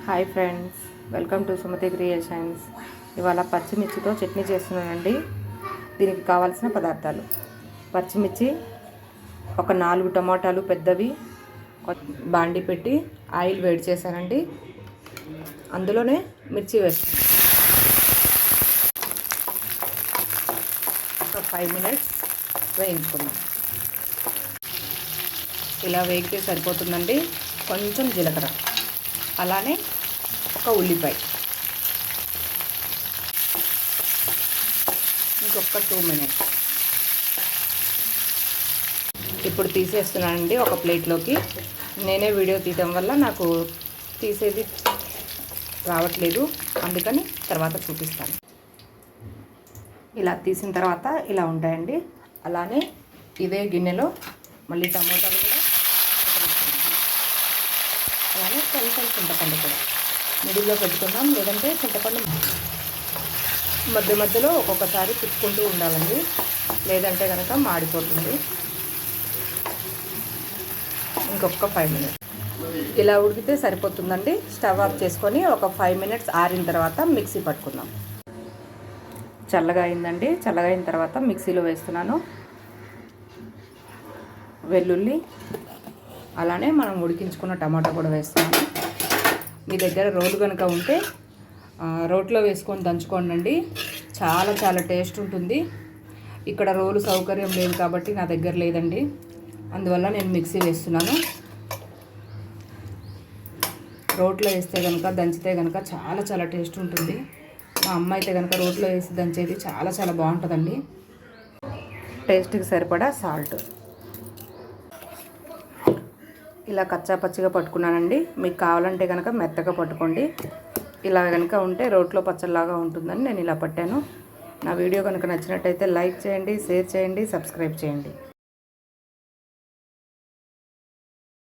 Hi friends, welcome to Sumathi creations. ఇవాళ పచ్చిమిర్చితో చట్నీ చేస్తున్నానండి. దీనికి కావాల్సిన పదార్థాలు: పచ్చిమిర్చి, ఒక 4 టమాటాలు పెద్దవి, బాండి పెట్టి ఆయిల్ వేడి చేశానండి. అందులోనే మిర్చి వేస్తాను. ఒక 5 మినిట్స్ వేయించుకుందాం. ఇలా వేగితే సరిపోతుందండి. కొంచెం జీలకర్ర, అలానే ఒక ఉల్లిపాయ, ఇంకొక 2 మినిట్స్. ఇప్పుడు తీసేస్తున్నానండి ఒక ప్లేట్లోకి. నేనే వీడియో తీయడం వల్ల నాకు తీసేది రావట్లేదు, అందుకని తర్వాత చూపిస్తాను. ఇలా తీసిన తర్వాత ఇలా ఉంటాయండి. అలానే ఇదే గిన్నెలో మళ్ళీ టమోటాలు కూడా, అలానే కొంచెం చింతపండు కూడా మిడిల్లో పెట్టుకుందాం, లేదంటే చింతపండు మధ్య మధ్యలో ఒక్కొక్కసారి తిప్పుకుంటూ ఉండాలండి, లేదంటే కనుక మాడిపోతుంది. ఇంకొక 5 మినిట్స్ ఇలా ఉడికితే సరిపోతుందండి. స్టవ్ ఆఫ్ చేసుకొని ఒక 5 మినిట్స్ ఆరిన తర్వాత మిక్సీ పట్టుకుందాం. చల్లగా అయిందండి. చల్లగా అయిన తర్వాత మిక్సీలో వేస్తున్నాను. వెల్లుల్లి, అలానే మనం ఉడికించుకున్న టమాటా కూడా వేస్తున్నాను. మీ దగ్గర రోలు కనుక ఉంటే రోట్లో వేసుకొని దంచుకోండి, చాలా చాలా టేస్ట్ ఉంటుంది. ఇక్కడ రోలు సౌకర్యం లేదు కాబట్టి నా దగ్గర లేదండి, అందువల్ల నేను మిక్సీ వేస్తున్నాను. రోట్లో వేస్తే కనుక, దంచితే కనుక చాలా చాలా టేస్ట్ ఉంటుంది. మా అమ్మ అయితే కనుక రోట్లో వేసి దంచేది చాలా చాలా బాగుంటుందండి. టేస్ట్కి సరిపడా సాల్ట్. ఇలా కచ్చా పచ్చిగా పట్టుకున్నానండి. మీకు కావాలంటే కనుక మెత్తగా పట్టుకోండి. ఇలా కనుక ఉంటే రోట్లో పచ్చళ్ళలాగా ఉంటుందని నేను ఇలా పట్టాను. నా వీడియో కనుక నచ్చినట్టయితే లైక్ చేయండి, షేర్ చేయండి, సబ్స్క్రైబ్ చేయండి.